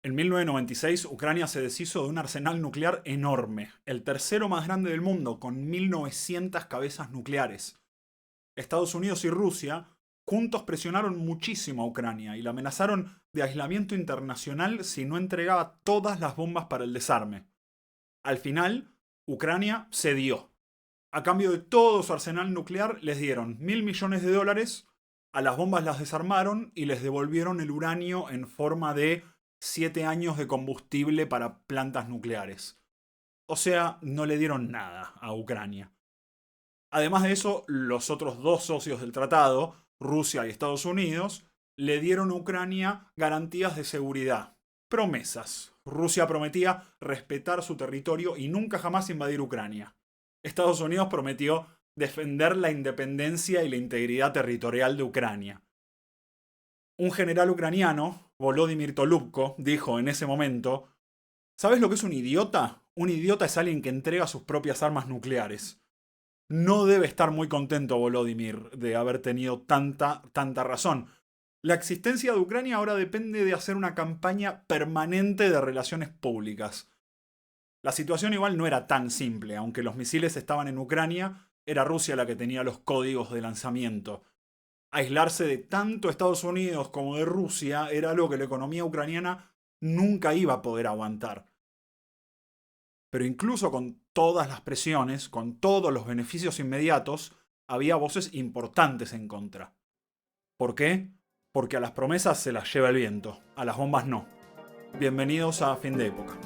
En 1996, Ucrania se deshizo de un arsenal nuclear enorme, el tercero más grande del mundo, con 1900 cabezas nucleares. Estados Unidos y Rusia juntos presionaron muchísimo a Ucrania y la amenazaron de aislamiento internacional si no entregaba todas las bombas para el desarme. Al final, Ucrania cedió. A cambio de todo su arsenal nuclear, les dieron $1.000 millones, a las bombas las desarmaron y les devolvieron el uranio en forma de 7 años de combustible para plantas nucleares. O sea, no le dieron nada a Ucrania. Además de eso, los otros dos socios del tratado, Rusia y Estados Unidos, le dieron a Ucrania garantías de seguridad, promesas. Rusia prometía respetar su territorio y nunca jamás invadir Ucrania. Estados Unidos prometió defender la independencia y la integridad territorial de Ucrania. Un general ucraniano, Volodymyr Tolupko, dijo en ese momento: ¿sabes lo que es un idiota? Un idiota es alguien que entrega sus propias armas nucleares. No debe estar muy contento Volodymyr de haber tenido tanta razón. La existencia de Ucrania ahora depende de hacer una campaña permanente de relaciones públicas. La situación igual no era tan simple, aunque los misiles estaban en Ucrania, era Rusia la que tenía los códigos de lanzamiento. Aislarse de tanto Estados Unidos como de Rusia era algo que la economía ucraniana nunca iba a poder aguantar. Pero incluso con todas las presiones, con todos los beneficios inmediatos, había voces importantes en contra. ¿Por qué? Porque a las promesas se las lleva el viento, a las bombas no. Bienvenidos a Fin de Época.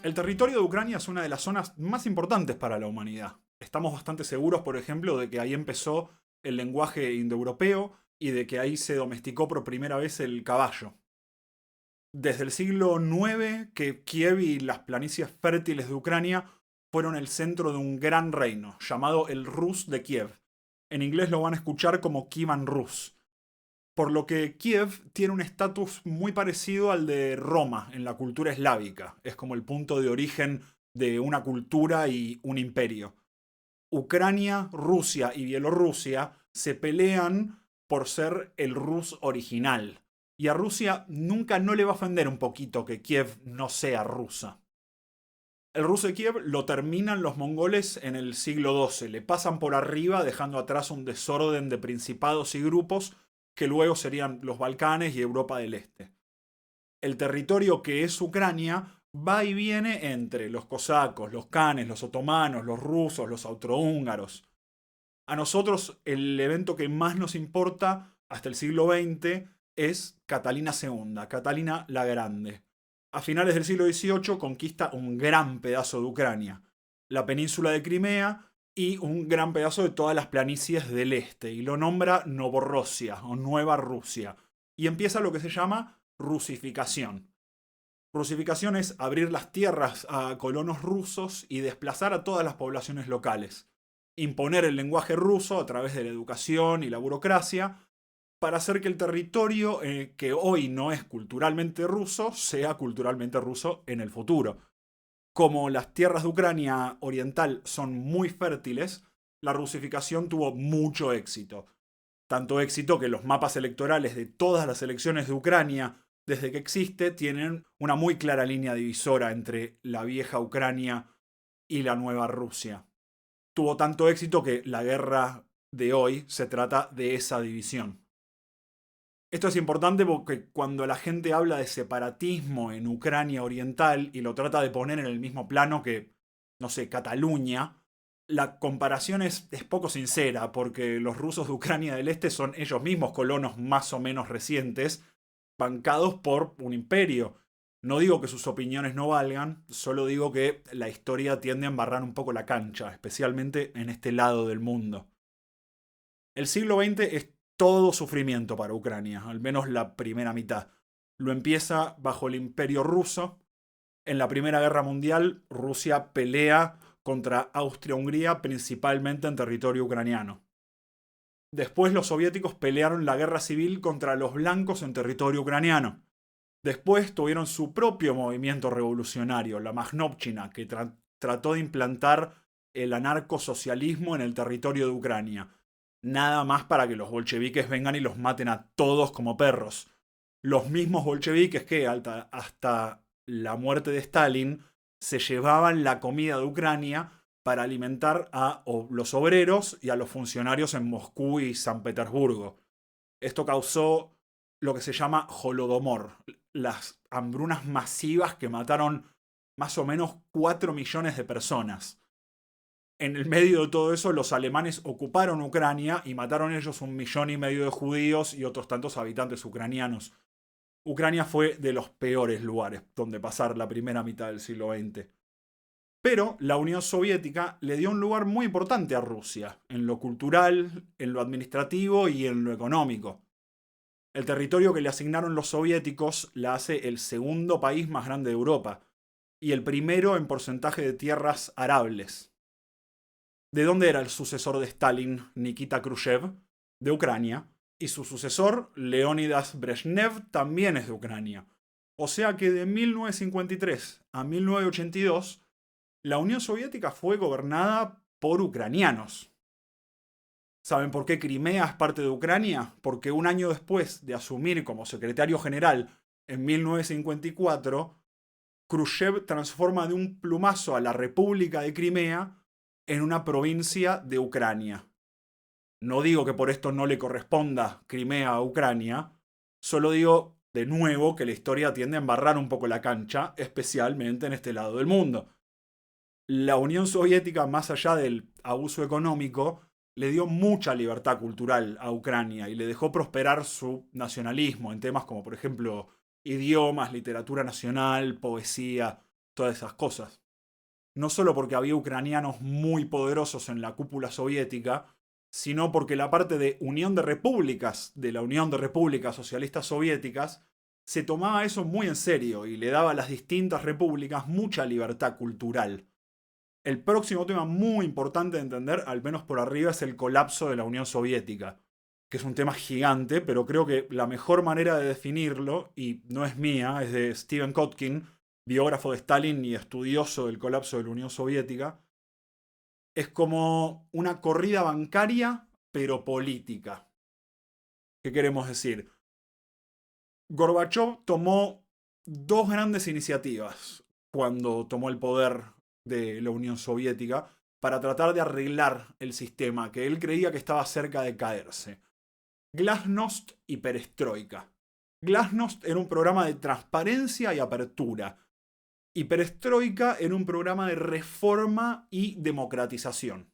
El territorio de Ucrania es una de las zonas más importantes para la humanidad. Estamos bastante seguros, por ejemplo, de que ahí empezó el lenguaje indoeuropeo y de que ahí se domesticó por primera vez el caballo. Desde el siglo IX que Kiev y las planicies fértiles de Ucrania fueron el centro de un gran reino, llamado el Rus de Kiev. En inglés lo van a escuchar como Kievan Rus. Por lo que Kiev tiene un estatus muy parecido al de Roma en la cultura eslávica. Es como el punto de origen de una cultura y un imperio. Ucrania, Rusia y Bielorrusia se pelean por ser el Rus original. Y a Rusia nunca no le va a ofender un poquito que Kiev no sea rusa. El Rus de Kiev lo terminan los mongoles en el siglo XII. Le pasan por arriba dejando atrás un desorden de principados y grupos que luego serían los Balcanes y Europa del Este. El territorio que es Ucrania va y viene entre los cosacos, los canes, los otomanos, los rusos, los austrohúngaros. A nosotros el evento que más nos importa hasta el siglo XX es Catalina II, Catalina la Grande. A finales del siglo XVIII conquista un gran pedazo de Ucrania, la península de Crimea y un gran pedazo de todas las planicies del este, y lo nombra Novorossia o Nueva Rusia. Y empieza lo que se llama rusificación. Rusificación es abrir las tierras a colonos rusos y desplazar a todas las poblaciones locales. Imponer el lenguaje ruso a través de la educación y la burocracia para hacer que el territorio que hoy no es culturalmente ruso sea culturalmente ruso en el futuro. Como las tierras de Ucrania oriental son muy fértiles, la rusificación tuvo mucho éxito. Tanto éxito que los mapas electorales de todas las elecciones de Ucrania, desde que existe, tienen una muy clara línea divisora entre la vieja Ucrania y la nueva Rusia. Tuvo tanto éxito que la guerra de hoy se trata de esa división. Esto es importante porque cuando la gente habla de separatismo en Ucrania Oriental y lo trata de poner en el mismo plano que, no sé, Cataluña, la comparación es poco sincera porque los rusos de Ucrania del Este son ellos mismos colonos más o menos recientes, bancados por un imperio. No digo que sus opiniones no valgan, solo digo que la historia tiende a embarrar un poco la cancha, especialmente en este lado del mundo. El siglo XX es todo sufrimiento para Ucrania, al menos la primera mitad. Lo empieza bajo el Imperio ruso. En la Primera Guerra Mundial, Rusia pelea contra Austria-Hungría, principalmente en territorio ucraniano. Después los soviéticos pelearon la guerra civil contra los blancos en territorio ucraniano. Después tuvieron su propio movimiento revolucionario, la Majnovchina, que trató de implantar el anarcosocialismo en el territorio de Ucrania. Nada más para que los bolcheviques vengan y los maten a todos como perros. Los mismos bolcheviques que hasta la muerte de Stalin se llevaban la comida de Ucrania para alimentar a los obreros y a los funcionarios en Moscú y San Petersburgo. Esto causó lo que se llama Holodomor, las hambrunas masivas que mataron más o menos 4 millones de personas. En el medio de todo eso, los alemanes ocuparon Ucrania y mataron ellos 1,5 millones de judíos y otros tantos habitantes ucranianos. Ucrania fue de los peores lugares donde pasar la primera mitad del siglo XX. Pero la Unión Soviética le dio un lugar muy importante a Rusia, en lo cultural, en lo administrativo y en lo económico. El territorio que le asignaron los soviéticos la hace el segundo país más grande de Europa, y el primero en porcentaje de tierras arables. ¿De dónde era el sucesor de Stalin, Nikita Khrushchev? De Ucrania. Y su sucesor, Leónidas Brezhnev, también es de Ucrania. O sea que de 1953 a 1982, la Unión Soviética fue gobernada por ucranianos. ¿Saben por qué Crimea es parte de Ucrania? Porque un año después de asumir como secretario general en 1954, Khrushchev transforma de un plumazo a la República de Crimea en una provincia de Ucrania. No digo que por esto no le corresponda Crimea a Ucrania, solo digo de nuevo que la historia tiende a embarrar un poco la cancha, especialmente en este lado del mundo. La Unión Soviética, más allá del abuso económico, le dio mucha libertad cultural a Ucrania y le dejó prosperar su nacionalismo en temas como, por ejemplo, idiomas, literatura nacional, poesía, todas esas cosas. No solo porque había ucranianos muy poderosos en la cúpula soviética, sino porque la parte de Unión de Repúblicas, de la Unión de Repúblicas Socialistas Soviéticas, se tomaba eso muy en serio y le daba a las distintas repúblicas mucha libertad cultural. El próximo tema muy importante de entender, al menos por arriba, es el colapso de la Unión Soviética, que es un tema gigante, pero creo que la mejor manera de definirlo, y no es mía, es de Stephen Kotkin, biógrafo de Stalin y estudioso del colapso de la Unión Soviética, es como una corrida bancaria, pero política. ¿Qué queremos decir? Gorbachev tomó dos grandes iniciativas cuando tomó el poder de la Unión Soviética para tratar de arreglar el sistema que él creía que estaba cerca de caerse. Glasnost y Perestroika. Glasnost era un programa de transparencia y apertura, y Perestroika era un programa de reforma y democratización.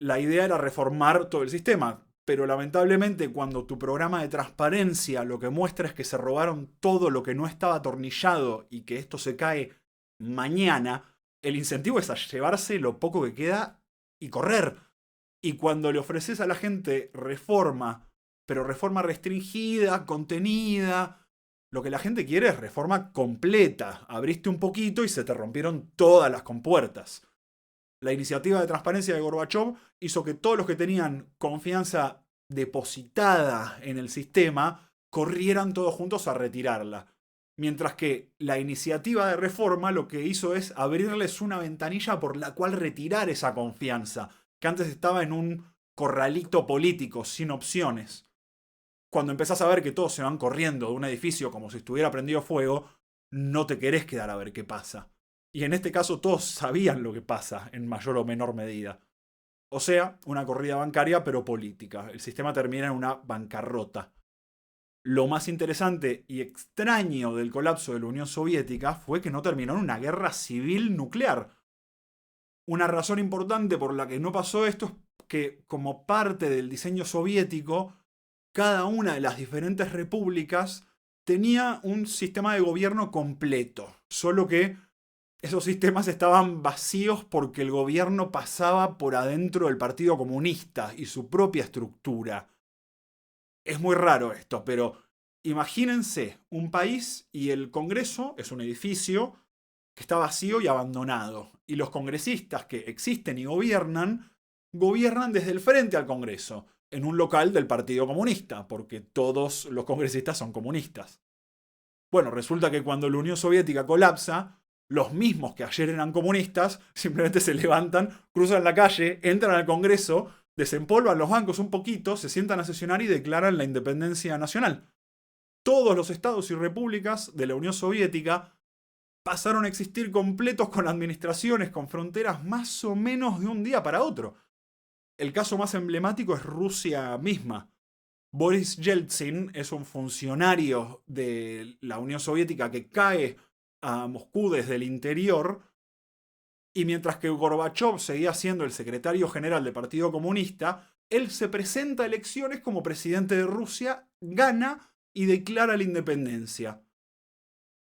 La idea era reformar todo el sistema, pero lamentablemente cuando tu programa de transparencia lo que muestra es que se robaron todo lo que no estaba atornillado y que esto se cae mañana, el incentivo es a llevarse lo poco que queda y correr. Y cuando le ofreces a la gente reforma, pero reforma restringida, contenida, lo que la gente quiere es reforma completa. Abriste un poquito y se te rompieron todas las compuertas. La iniciativa de transparencia de Gorbachev hizo que todos los que tenían confianza depositada en el sistema corrieran todos juntos a retirarla. Mientras que la iniciativa de reforma lo que hizo es abrirles una ventanilla por la cual retirar esa confianza, que antes estaba en un corralito político, sin opciones. Cuando empezás a ver que todos se van corriendo de un edificio como si estuviera prendido fuego, no te querés quedar a ver qué pasa. Y en este caso todos sabían lo que pasa, en mayor o menor medida. O sea, una corrida bancaria pero política. El sistema termina en una bancarrota. Lo más interesante y extraño del colapso de la Unión Soviética fue que no terminó en una guerra civil nuclear. Una razón importante por la que no pasó esto es que, como parte del diseño soviético, cada una de las diferentes repúblicas tenía un sistema de gobierno completo, solo que esos sistemas estaban vacíos porque el gobierno pasaba por adentro del Partido Comunista y su propia estructura. Es muy raro esto, pero imagínense un país y el Congreso es un edificio que está vacío y abandonado. Y los congresistas que existen y gobiernan desde el frente al Congreso, en un local del Partido Comunista, porque todos los congresistas son comunistas. Bueno, resulta que cuando la Unión Soviética colapsa, los mismos que ayer eran comunistas simplemente se levantan, cruzan la calle, entran al Congreso, desempolvan los bancos un poquito, se sientan a sesionar y declaran la independencia nacional. Todos los estados y repúblicas de la Unión Soviética pasaron a existir completos con administraciones, con fronteras más o menos de un día para otro. El caso más emblemático es Rusia misma. Boris Yeltsin es un funcionario de la Unión Soviética que cae a Moscú desde el interior, y mientras que Gorbachev seguía siendo el secretario general del Partido Comunista, él se presenta a elecciones como presidente de Rusia, gana y declara la independencia.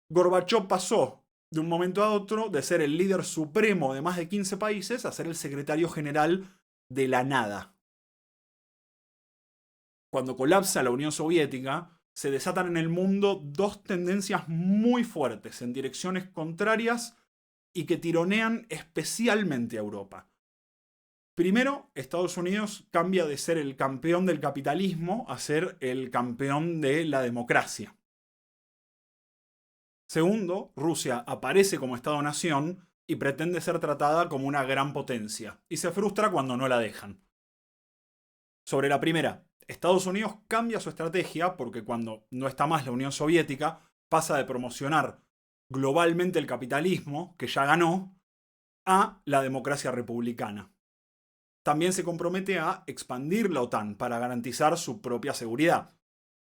Gorbachev pasó de un momento a otro de ser el líder supremo de más de 15 países a ser el secretario general de la nada. Cuando colapsa la Unión Soviética, se desatan en el mundo dos tendencias muy fuertes en direcciones contrarias y que tironean especialmente a Europa. Primero, Estados Unidos cambia de ser el campeón del capitalismo a ser el campeón de la democracia. Segundo, Rusia aparece como Estado-nación y pretende ser tratada como una gran potencia, y se frustra cuando no la dejan. Sobre la primera, Estados Unidos cambia su estrategia porque cuando no está más la Unión Soviética, pasa de promocionar globalmente el capitalismo, que ya ganó, a la democracia republicana. También se compromete a expandir la OTAN para garantizar su propia seguridad.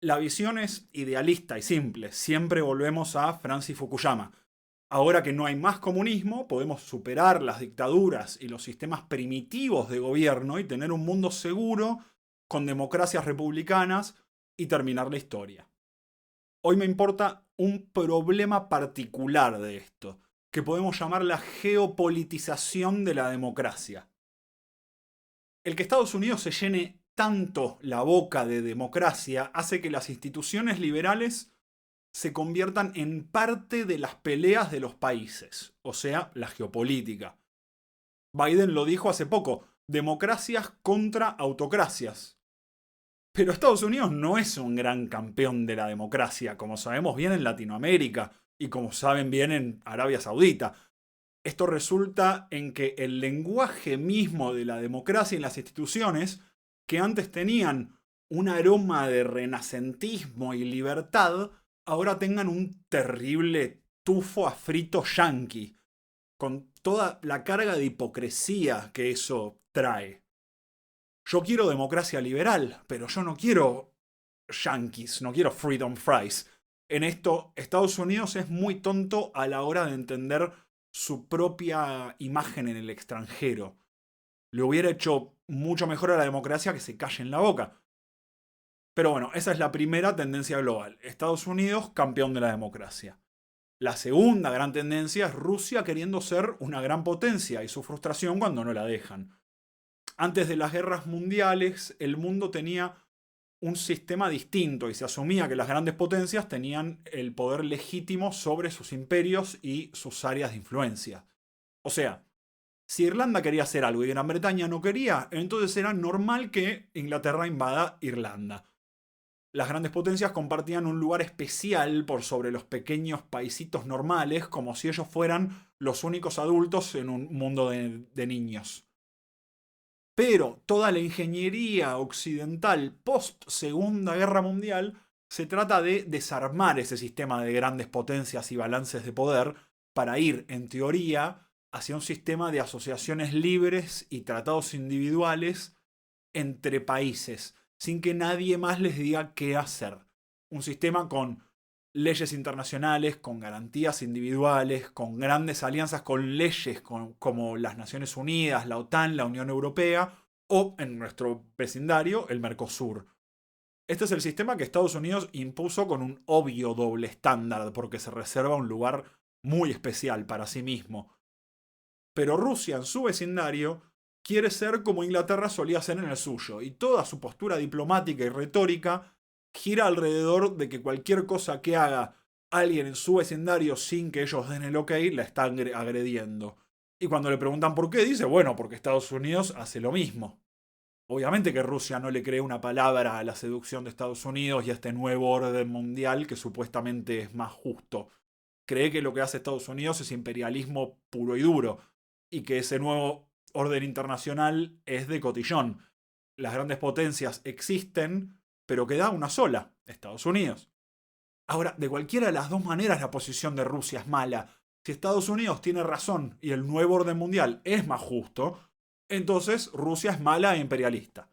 La visión es idealista y simple. Siempre volvemos a Francis Fukuyama. Ahora que no hay más comunismo, podemos superar las dictaduras y los sistemas primitivos de gobierno y tener un mundo seguro con democracias republicanas y terminar la historia. Hoy me importa un problema particular de esto, que podemos llamar la geopolitización de la democracia. El que Estados Unidos se llene tanto la boca de democracia hace que las instituciones liberales se conviertan en parte de las peleas de los países, o sea, la geopolítica. Biden lo dijo hace poco, democracias contra autocracias. Pero Estados Unidos no es un gran campeón de la democracia, como sabemos bien en Latinoamérica y como saben bien en Arabia Saudita. Esto resulta en que el lenguaje mismo de la democracia y las instituciones, que antes tenían un aroma de renacentismo y libertad, ahora tengan un terrible tufo a frito yanqui, con toda la carga de hipocresía que eso trae. Yo quiero democracia liberal, pero yo no quiero yanquis, no quiero freedom fries. En esto, Estados Unidos es muy tonto a la hora de entender su propia imagen en el extranjero. Le hubiera hecho mucho mejor a la democracia que se calle en la boca. Pero bueno, esa es la primera tendencia global. Estados Unidos, campeón de la democracia. La segunda gran tendencia es Rusia queriendo ser una gran potencia y su frustración cuando no la dejan. Antes de las guerras mundiales, el mundo tenía un sistema distinto y se asumía que las grandes potencias tenían el poder legítimo sobre sus imperios y sus áreas de influencia. O sea, si Irlanda quería hacer algo y Gran Bretaña no quería, entonces era normal que Inglaterra invada Irlanda. Las grandes potencias compartían un lugar especial por sobre los pequeños paisitos normales, como si ellos fueran los únicos adultos en un mundo de niños. Pero toda la ingeniería occidental post Segunda Guerra Mundial se trata de desarmar ese sistema de grandes potencias y balances de poder para ir, en teoría, hacia un sistema de asociaciones libres y tratados individuales entre países, sin que nadie más les diga qué hacer. Un sistema con leyes internacionales, con garantías individuales, con grandes alianzas con leyes como las Naciones Unidas, la OTAN, la Unión Europea o, en nuestro vecindario, el Mercosur. Este es el sistema que Estados Unidos impuso con un obvio doble estándar porque se reserva un lugar muy especial para sí mismo. Pero Rusia, en su vecindario, quiere ser como Inglaterra solía ser en el suyo, y toda su postura diplomática y retórica gira alrededor de que cualquier cosa que haga alguien en su vecindario, sin que ellos den el ok, la está agrediendo. Y cuando le preguntan por qué, dice, bueno, porque Estados Unidos hace lo mismo. Obviamente que Rusia no le cree una palabra a la seducción de Estados Unidos y a este nuevo orden mundial que supuestamente es más justo. Cree que lo que hace Estados Unidos es imperialismo puro y duro y que ese nuevo orden internacional es de cotillón. Las grandes potencias existen, pero queda una sola, Estados Unidos. Ahora, de cualquiera de las dos maneras la posición de Rusia es mala. Si Estados Unidos tiene razón y el nuevo orden mundial es más justo, entonces Rusia es mala e imperialista.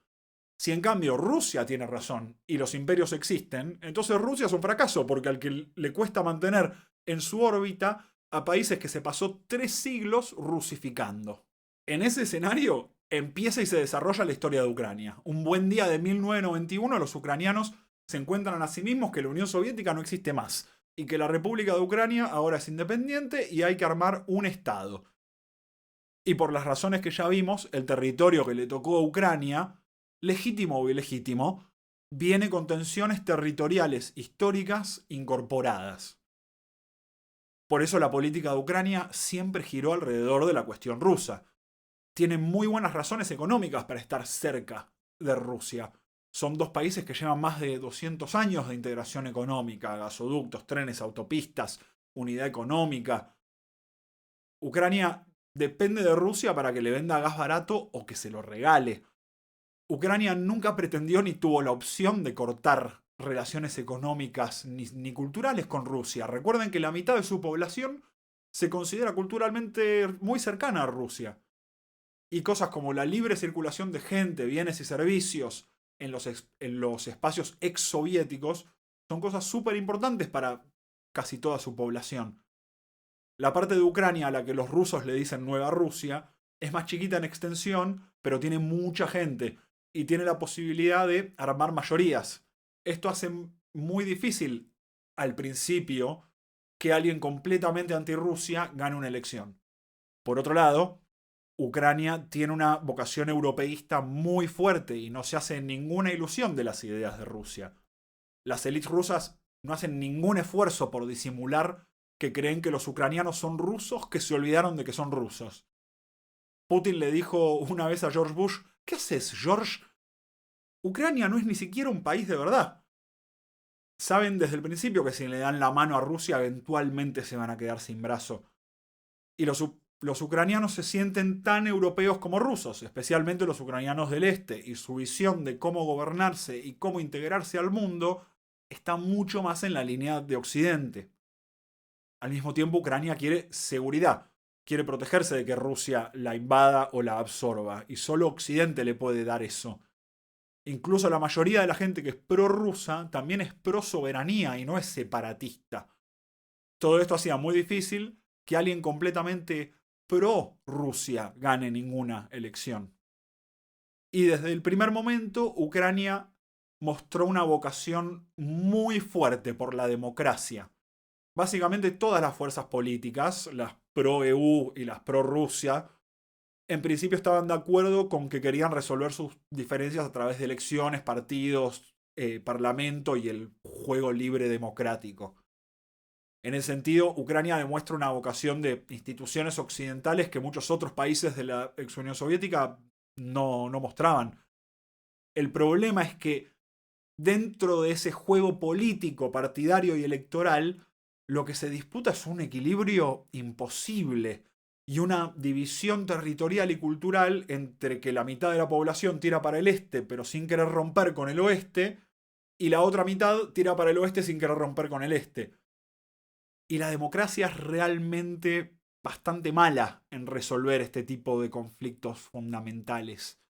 Si en cambio Rusia tiene razón y los imperios existen, entonces Rusia es un fracaso porque al que le cuesta mantener en su órbita a países que se pasó 3 siglos rusificando. En ese escenario empieza y se desarrolla la historia de Ucrania. Un buen día de 1991 los ucranianos se encuentran a sí mismos que la Unión Soviética no existe más y que la República de Ucrania ahora es independiente y hay que armar un Estado. Y por las razones que ya vimos, el territorio que le tocó a Ucrania, legítimo o ilegítimo, viene con tensiones territoriales históricas incorporadas. Por eso la política de Ucrania siempre giró alrededor de la cuestión rusa. Tienen muy buenas razones económicas para estar cerca de Rusia. Son dos países que llevan más de 200 años de integración económica, gasoductos, trenes, autopistas, unidad económica. Ucrania depende de Rusia para que le venda gas barato o que se lo regale. Ucrania nunca pretendió ni tuvo la opción de cortar relaciones económicas ni culturales con Rusia. Recuerden que la mitad de su población se considera culturalmente muy cercana a Rusia. Y cosas como la libre circulación de gente, bienes y servicios en los espacios exsoviéticos son cosas súper importantes para casi toda su población. La parte de Ucrania a la que los rusos le dicen Nueva Rusia es más chiquita en extensión, pero tiene mucha gente y tiene la posibilidad de armar mayorías. Esto hace muy difícil al principio que alguien completamente anti-Rusia gane una elección. Por otro lado, Ucrania tiene una vocación europeísta muy fuerte y no se hace ninguna ilusión de las ideas de Rusia. Las élites rusas no hacen ningún esfuerzo por disimular que creen que los ucranianos son rusos que se olvidaron de que son rusos. Putin le dijo una vez a George Bush, ¿qué haces, George? Ucrania no es ni siquiera un país de verdad. Saben desde el principio que si le dan la mano a Rusia eventualmente se van a quedar sin brazo. Y los ucranianos se sienten tan europeos como rusos, especialmente los ucranianos del este, y su visión de cómo gobernarse y cómo integrarse al mundo está mucho más en la línea de Occidente. Al mismo tiempo, Ucrania quiere seguridad, quiere protegerse de que Rusia la invada o la absorba, y solo Occidente le puede dar eso. Incluso la mayoría de la gente que es prorrusa también es pro soberanía y no es separatista. Todo esto hacía muy difícil que alguien completamente pro Rusia gane ninguna elección. Y desde el primer momento, Ucrania mostró una vocación muy fuerte por la democracia. Básicamente todas las fuerzas políticas, las pro-EU y las pro-Rusia, en principio estaban de acuerdo con que querían resolver sus diferencias a través de elecciones, partidos, parlamento y el juego libre democrático. En ese sentido, Ucrania demuestra una vocación de instituciones occidentales que muchos otros países de la ex Unión Soviética no mostraban. El problema es que dentro de ese juego político, partidario y electoral, lo que se disputa es un equilibrio imposible y una división territorial y cultural entre que la mitad de la población tira para el este pero sin querer romper con el oeste y la otra mitad tira para el oeste sin querer romper con el este. Y la democracia es realmente bastante mala en resolver este tipo de conflictos fundamentales.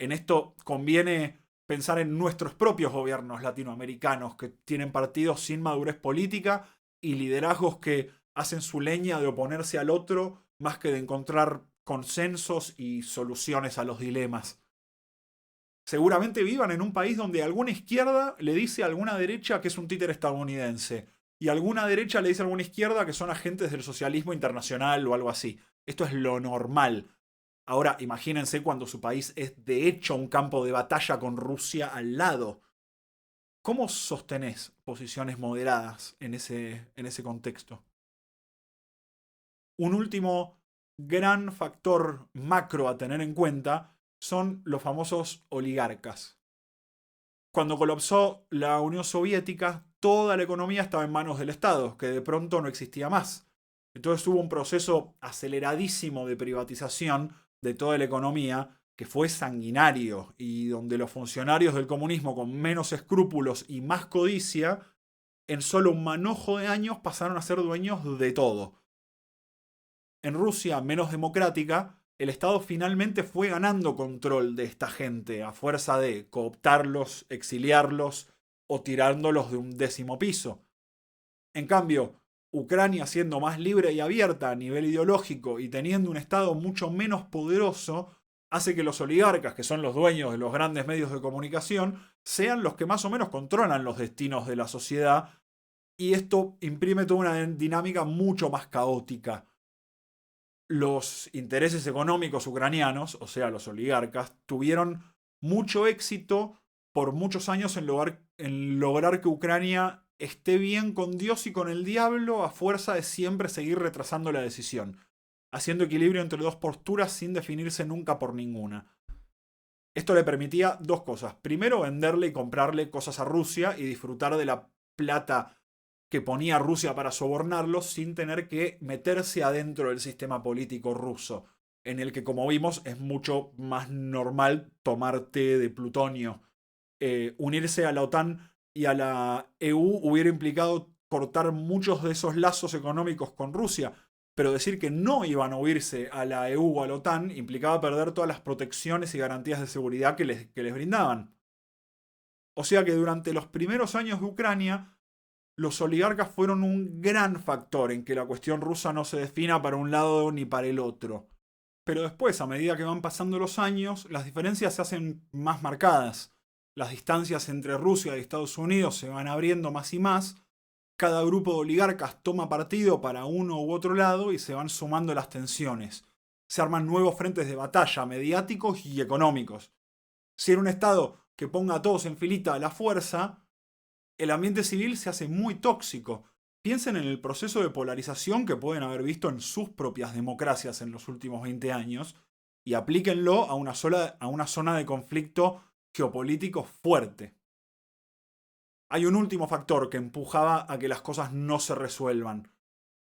En esto conviene pensar en nuestros propios gobiernos latinoamericanos que tienen partidos sin madurez política y liderazgos que hacen su leña de oponerse al otro más que de encontrar consensos y soluciones a los dilemas. Seguramente vivan en un país donde alguna izquierda le dice a alguna derecha que es un títere estadounidense y alguna derecha le dice a alguna izquierda que son agentes del socialismo internacional o algo así. Esto es lo normal. Ahora, imagínense cuando su país es de hecho un campo de batalla con Rusia al lado. ¿Cómo sostenés posiciones moderadas en ese contexto? Un último gran factor macro a tener en cuenta son los famosos oligarcas. Cuando colapsó la Unión Soviética, toda la economía estaba en manos del Estado, que de pronto no existía más. Entonces hubo un proceso aceleradísimo de privatización de toda la economía que fue sanguinario y donde los funcionarios del comunismo con menos escrúpulos y más codicia, en solo un manojo de años pasaron a ser dueños de todo. En Rusia, menos democrática, el Estado finalmente fue ganando control de esta gente a fuerza de cooptarlos, exiliarlos o tirándolos de un 10º piso. En cambio, Ucrania, siendo más libre y abierta a nivel ideológico y teniendo un Estado mucho menos poderoso, hace que los oligarcas, que son los dueños de los grandes medios de comunicación, sean los que más o menos controlan los destinos de la sociedad, y esto imprime toda una dinámica mucho más caótica. Los intereses económicos ucranianos, o sea, los oligarcas, tuvieron mucho éxito por muchos años en lograr que Ucrania esté bien con Dios y con el diablo a fuerza de siempre seguir retrasando la decisión, haciendo equilibrio entre dos posturas sin definirse nunca por ninguna. Esto le permitía dos cosas. Primero, venderle y comprarle cosas a Rusia y disfrutar de la plata que ponía Rusia para sobornarlos sin tener que meterse adentro del sistema político ruso, en el que, como vimos, es mucho más normal tomar té de plutonio. Unirse a la OTAN y a la EU hubiera implicado cortar muchos de esos lazos económicos con Rusia, pero decir que no iban a unirse a la EU o a la OTAN implicaba perder todas las protecciones y garantías de seguridad que les brindaban. O sea que durante los primeros años de Ucrania, los oligarcas fueron un gran factor en que la cuestión rusa no se defina para un lado ni para el otro. Pero después, a medida que van pasando los años, las diferencias se hacen más marcadas. Las distancias entre Rusia y Estados Unidos se van abriendo más y más. Cada grupo de oligarcas toma partido para uno u otro lado y se van sumando las tensiones. Se arman nuevos frentes de batalla mediáticos y económicos. Si era un Estado que ponga a todos en filita a la fuerza, el ambiente civil se hace muy tóxico. Piensen en el proceso de polarización que pueden haber visto en sus propias democracias en los últimos 20 años y aplíquenlo a una zona de conflicto geopolítico fuerte. Hay un último factor que empujaba a que las cosas no se resuelvan.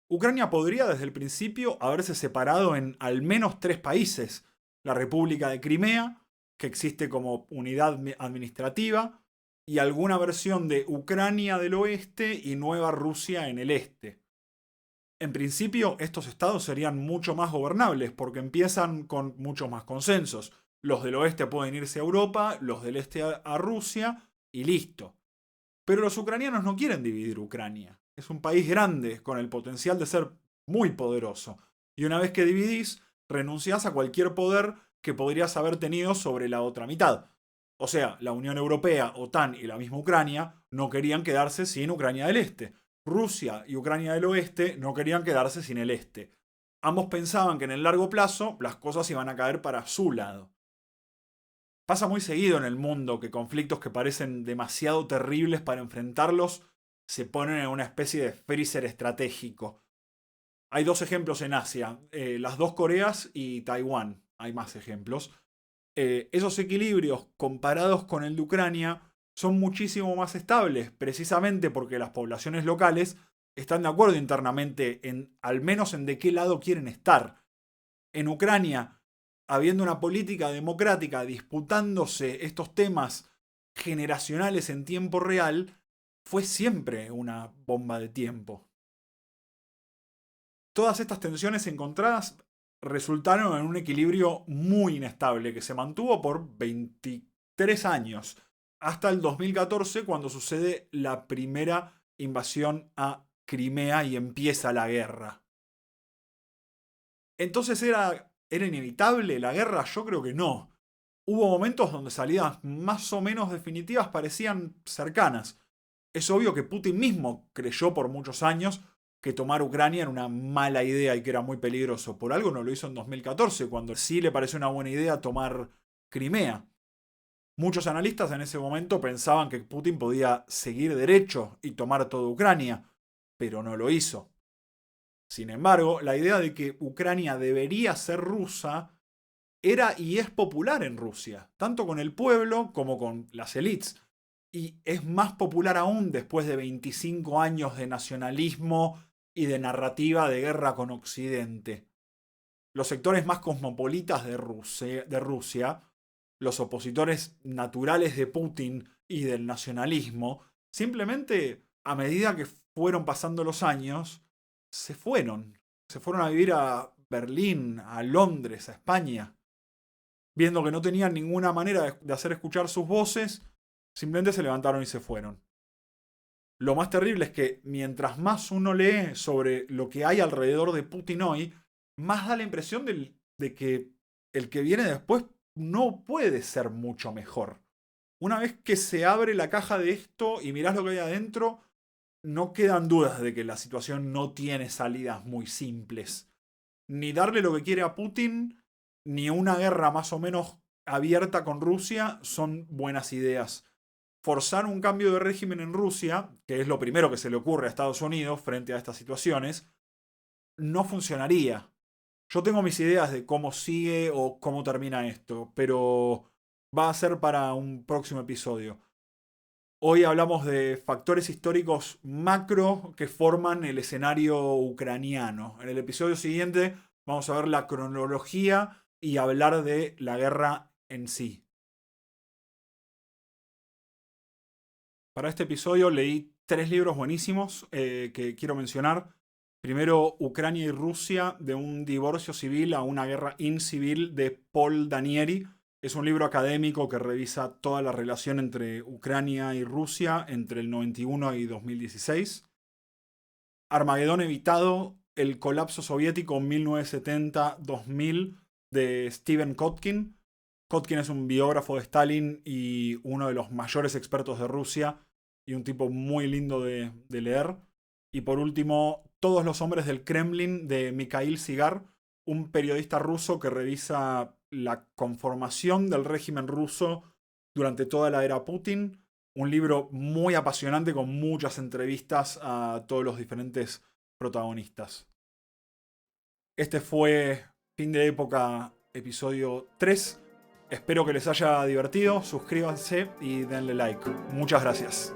Ucrania podría desde el principio haberse separado en al menos 3 países. La República de Crimea, que existe como unidad administrativa, y alguna versión de Ucrania del oeste y Nueva Rusia en el este. En principio, estos estados serían mucho más gobernables porque empiezan con muchos más consensos. Los del oeste pueden irse a Europa, los del este a Rusia y listo. Pero los ucranianos no quieren dividir Ucrania. Es un país grande con el potencial de ser muy poderoso. Y una vez que dividís, renunciás a cualquier poder que podrías haber tenido sobre la otra mitad. O sea, la Unión Europea, OTAN y la misma Ucrania no querían quedarse sin Ucrania del Este. Rusia y Ucrania del Oeste no querían quedarse sin el Este. Ambos pensaban que en el largo plazo las cosas iban a caer para su lado. Pasa muy seguido en el mundo que conflictos que parecen demasiado terribles para enfrentarlos se ponen en una especie de freezer estratégico. Hay dos ejemplos en Asia, las dos Coreas y Taiwán. Hay más ejemplos. Esos equilibrios comparados con el de Ucrania son muchísimo más estables, precisamente porque las poblaciones locales están de acuerdo internamente en al menos en de qué lado quieren estar. En Ucrania, habiendo una política democrática disputándose estos temas generacionales en tiempo real, fue siempre una bomba de tiempo. Todas estas tensiones encontradas resultaron en un equilibrio muy inestable que se mantuvo por 23 años, hasta el 2014 cuando sucede la primera invasión a Crimea y empieza la guerra. Entonces ¿era inevitable la guerra? Yo creo que no. Hubo momentos donde salidas más o menos definitivas parecían cercanas. Es obvio que Putin mismo creyó por muchos años que tomar Ucrania era una mala idea y que era muy peligroso. Por algo no lo hizo en 2014, cuando sí le pareció una buena idea tomar Crimea. Muchos analistas en ese momento pensaban que Putin podía seguir derecho y tomar toda Ucrania, pero no lo hizo. Sin embargo, la idea de que Ucrania debería ser rusa era y es popular en Rusia, tanto con el pueblo como con las élites. Y es más popular aún después de 25 años de nacionalismo y de narrativa de guerra con Occidente. Los sectores más cosmopolitas de Rusia, los opositores naturales de Putin y del nacionalismo, simplemente a medida que fueron pasando los años, se fueron. Se fueron a vivir a Berlín, a Londres, a España. Viendo que no tenían ninguna manera de hacer escuchar sus voces, simplemente se levantaron y se fueron. Lo más terrible es que mientras más uno lee sobre lo que hay alrededor de Putin hoy, más da la impresión de que el que viene después no puede ser mucho mejor. Una vez que se abre la caja de esto y mirás lo que hay adentro, no quedan dudas de que la situación no tiene salidas muy simples. Ni darle lo que quiere a Putin, ni una guerra más o menos abierta con Rusia son buenas ideas. Forzar un cambio de régimen en Rusia, que es lo primero que se le ocurre a Estados Unidos frente a estas situaciones, no funcionaría. Yo tengo mis ideas de cómo sigue o cómo termina esto, pero va a ser para un próximo episodio. Hoy hablamos de factores históricos macro que forman el escenario ucraniano. En el episodio siguiente vamos a ver la cronología y hablar de la guerra en sí. Para este episodio leí 3 libros buenísimos que quiero mencionar. Primero, Ucrania y Rusia, de un divorcio civil a una guerra incivil, de Paul Danieri. Es un libro académico que revisa toda la relación entre Ucrania y Rusia entre el 91 y 2016. Armagedón evitado, el colapso soviético 1970-2000, de Stephen Kotkin. Kotkin es un biógrafo de Stalin y uno de los mayores expertos de Rusia y un tipo muy lindo de leer. Y por último, Todos los hombres del Kremlin, de Mikhail Sigar, un periodista ruso que revisa la conformación del régimen ruso durante toda la era Putin. Un libro muy apasionante con muchas entrevistas a todos los diferentes protagonistas. Este fue Fin de Época, episodio 3. Espero que les haya divertido, suscríbanse y denle like. Muchas gracias.